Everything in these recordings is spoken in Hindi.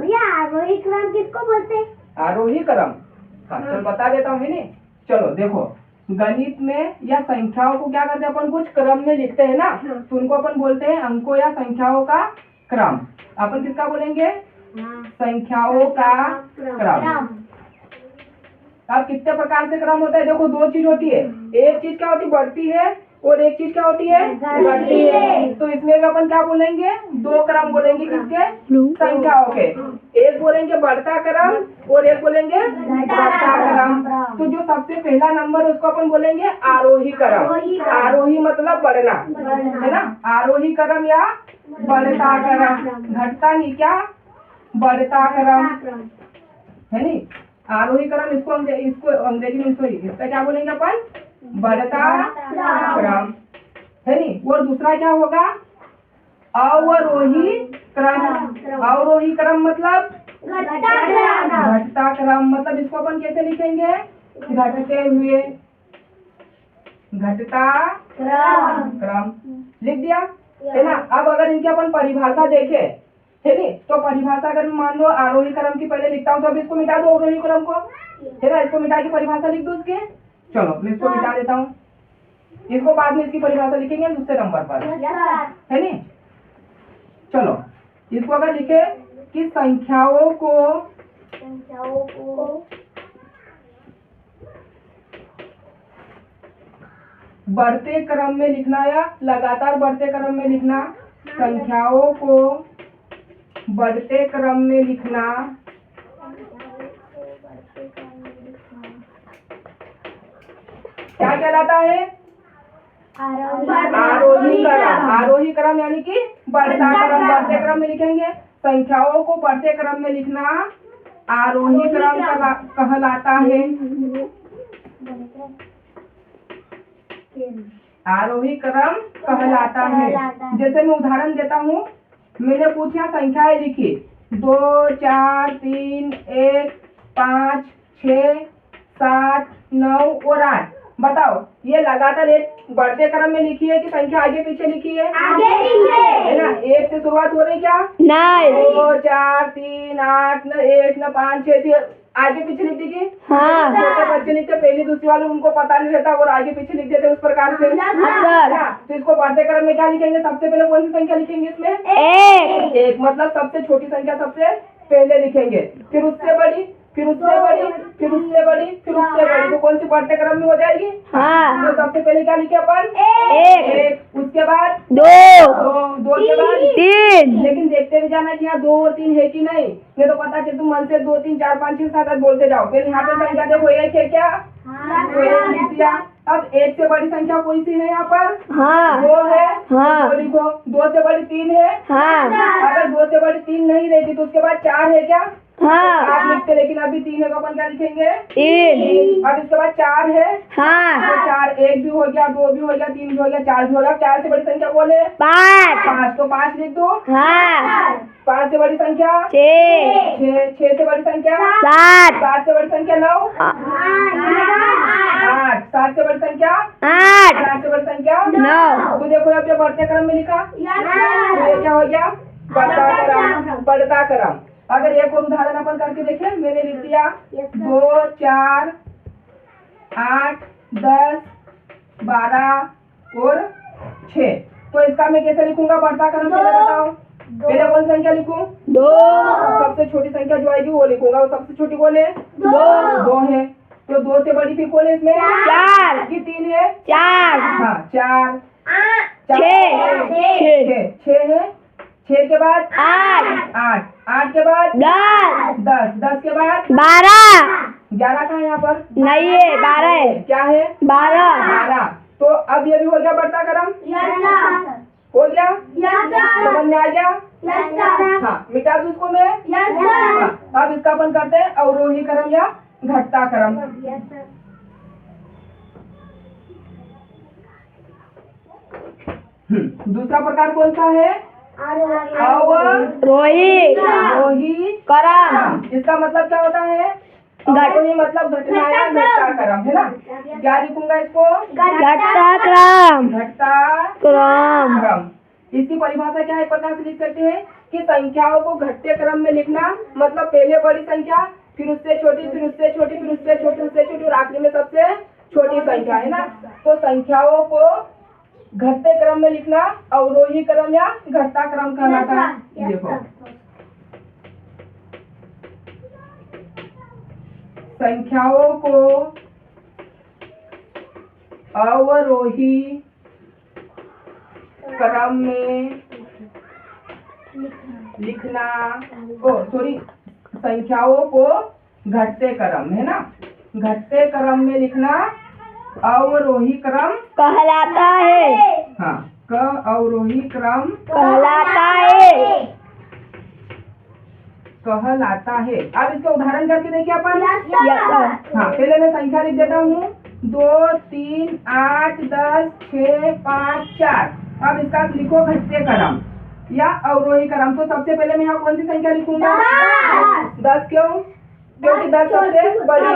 भैया आरोही क्रम किसको बोलते हैं? आरोही क्रम। हाँ चल बता देता हूँ, है नी। चलो देखो, गणित में या संख्याओं को क्या करते हैं अपन, कुछ क्रम में लिखते हैं ना, तो उनको अपन बोलते हैं अंकों या संख्याओं का क्रम। अपन किसका बोलेंगे? संख्याओं का क्रम। अब कितने प्रकार से क्रम होता है? देखो दो चीज होती है, एक चीज क्या होती है बढ़ती है और एक चीज क्या होती है घटती है। तो इसमें भी अपन क्या बोलेंगे? दो क्रम बोलेंगे। किसके? संख्याओं के। एक बोलेंगे बढ़ता क्रम और एक बोलेंगे घटता क्रम। तो जो सबसे पहला नंबर उसको अपन बोलेंगे आरोही क्रम। आरोही मतलब बढ़ना, है ना। आरोही क्रम या बढ़ता क्रम। घटता नहीं, क्या? बढ़ता क्रम, है नी। आरोही क्रम इसको अंग्रेजी में इसका क्या बोलेंगे अपन? बढ़ता क्रम, है नी। और दूसरा क्या होगा? अवरोही क्रम। अवरोही क्रम मतलब घटता क्रम। मतलब इसको अपन कैसे लिखेंगे? घटते हुए, घटता क्रम लिख दिया, है ना। अब अगर इनकी अपन परिभाषा देखें, है नी, तो परिभाषा अगर मान लो आरोही क्रम की पहले लिखता हूँ तो अब इसको मिटा दो अवरोही क्रम को, है ना। इसको मिटा के परिभाषा लिख दो उसके। चलो मैं इसको मिटा देता हूँ, इसको बाद में इसकी परिभाषा लिखेंगे दूसरे नंबर पर, है नी। चलो इसको अगर लिखे कि संख्याओं को बढ़ते क्रम में लिखना या लगातार बढ़ते क्रम में लिखना। संख्याओं को बढ़ते क्रम में लिखना क्या कहलाता है? आरोही क्रम। आरोही क्रम यानी कि बढ़ता क्रम। बढ़ते क्रम में लिखेंगे। संख्याओं को बढ़ते क्रम में लिखना आरोही क्रम कहलाता है। आरोही क्रम कहलाता है। जैसे मैं उदाहरण देता हूँ, मैंने पूछा संख्याएं लिखी 2 4 3 1 5 6 7 9 और 8। बताओ ये लगातार एक बढ़ते क्रम में लिखी है कि संख्या आगे पीछे लिखी है? आगे पीछे, है ना। एक से शुरुआत हो रही क्या? नहीं। 2 4 3 8 न 1 न 5 6 आगे पीछे लिख दी की? हाँ। छोटे बच्चे लिखते पहली दूसरी वाले उनको पता नहीं रहता और आगे पीछे लिख देते उस प्रकार से। तो इसको बढ़ते क्रम में क्या लिखेंगे? सबसे पहले कौन सी संख्या लिखेंगे इसमें? एक। मतलब सबसे छोटी संख्या सबसे पहले लिखेंगे, फिर उससे बड़ी, फिर उससे बड़ी, फिर उससे बड़ी, फिर उससे बड़ी। तो कौन सी बढ़ते क्रम में हो जाएगी? हाँ। तो सबसे पहले क्या लिखे अपन? एक। उसके बाद 2 2 के बाद 3। लेकिन देखते भी जाना कि यहाँ 2 और 3 है कि नहीं, नहीं तो पता चले तुम मन से 2 3 4 5 6 7 8 बोलते जाओ। फिर यहाँ पे संख्या देखो एक है क्या? लिख दिया। अब एक से बड़ी संख्या कोई सी है यहाँ पर? हाँ। 2 है। हाँ। तो लिखो 2 से बड़ी 3 है। हाँ। अगर 2 से बड़ी 3 नहीं रहती तो उसके बाद 4 है क्या? हाँ। आप लिखते, लेकिन अभी 3 है तो अपन क्या लिखेंगे? 3। अब इसके बाद 4 है। हाँ। तो 4 एक भी हो गया, 2 भी हो गया, 3 भी हो गया, 4 भी हो गया। 4 से बड़ी संख्या बोले 5। तो 5 लिख दो। हाँ। 5 से बड़ी संख्या 6। 6 से बड़ी संख्या 7। 7 से बड़ी संख्या 9 8 7 से बड़ी संख्या 8। 8 से बड़ी संख्या 9। तो देखो अब ये बढ़ते क्रम में लिखा, तो ये क्या हो गया? बढ़ता क्रम। बढ़ता क्रम। अगर एक और उदाहरण अपन करके देखें, मैंने लिख दिया 2 4 8 10 12 और 6। तो इसका मैं कैसे लिखूंगा बढ़ता क्रम? पहले बताओ, पहले कौन संख्या लिखूं? 2। सबसे छोटी संख्या जो आएगी वो लिखूंगा। वो सबसे छोटी कौन है? 2 है। तो 2 से बड़ी फिर कौन है इसमें? 4। की 3 है। 4। हाँ 4 6। 6 है। 6 के बाद 8। 8 के बाद 10। 10 के बाद 12। 11 का है यहाँ पर? नहीं है, 12 है। क्या है? 12। तो अब ये भी हो गया बढ़ता क्रम? हो गया? समझ में आ गया? हाँ मिटा दूँ इसको मैं? हाँ, अब इसका अपन करते हैं अवरोही क्रम या घटता क्रम। दूसरा प्रकार कौन सा है? अवरोही क्रम। इसका मतलब क्या होता है? अवरोही मतलब घटना या घटता क्रम, है ना। क्या लिखूंगा इसको? घटता क्रम। घटता क्रम। इसकी परिभाषा क्या है? एक प्रकार से लिख सकते हैं कि संख्याओं को घटते क्रम में लिखना, मतलब पहले बड़ी संख्या, फिर उससे छोटी, फिर उससे छोटी, फिर उससे छोटी, उससे छोटी और आखिरी में सबसे छोटी संख्या, है ना। तो संख्याओं को घटते क्रम में लिखना अवरोही क्रम या घटता क्रम कहलाता है। देखो संख्याओं को अवरोही क्रम में लिखना, संख्याओं को घटते क्रम, है ना, घटते क्रम में लिखना अवरोही क्रम कहलाता है। हाँ, अवरोही क्रम कहलाता है। कहलाता है। अब इसका उदाहरण करके देखिए अपन। Yes sir. हाँ, पहले मैं संख्या लिख देता हूँ 2, 3, 8, 10, 6, 5, 4। अब इसका लिखो घटते क्रम या अवरोही क्रम। तो सबसे पहले मैं यहाँ कौन सी संख्या लिखूंगा? 10। क्यों? क्योंकि 10 सबसे बड़ी है।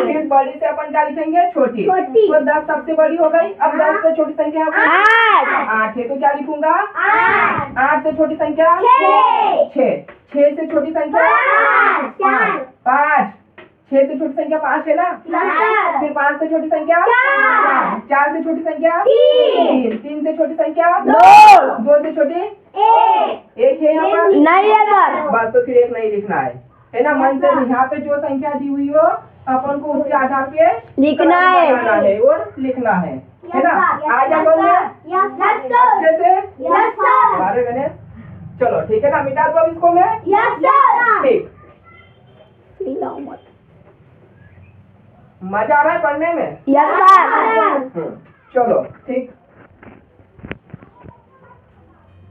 फिर बड़ी से अपन क्या लिखेंगे? छोटी। तो 10 सबसे बड़ी हो गई। अब 10 से छोटी संख्या 8 है, तो क्या लिखूंगा? 8 से छोटी संख्या 6। 6 से छोटी संख्या 5। 6 से छोटी संख्या 5 है ना। फिर 5 से छोटी संख्या 4। 4 से छोटी संख्या 3। 3 से छोटी संख्या 2 से छोटी 1 है यहाँ पर? नहीं है सर। बस, तो फिर 1 नहीं लिखना है ना। मन से यहाँ पे जो संख्या दी हुई हो अपन को उसके आधार पे लिखना है और लिखना है ना। आ जा बोल अच्छे से। अरे गणेश, चलो ठीक है ना, मिटा दो अब इसको मैं। ठीक, मजा आ रहा है पढ़ने में? Yes sir. चलो ठीक।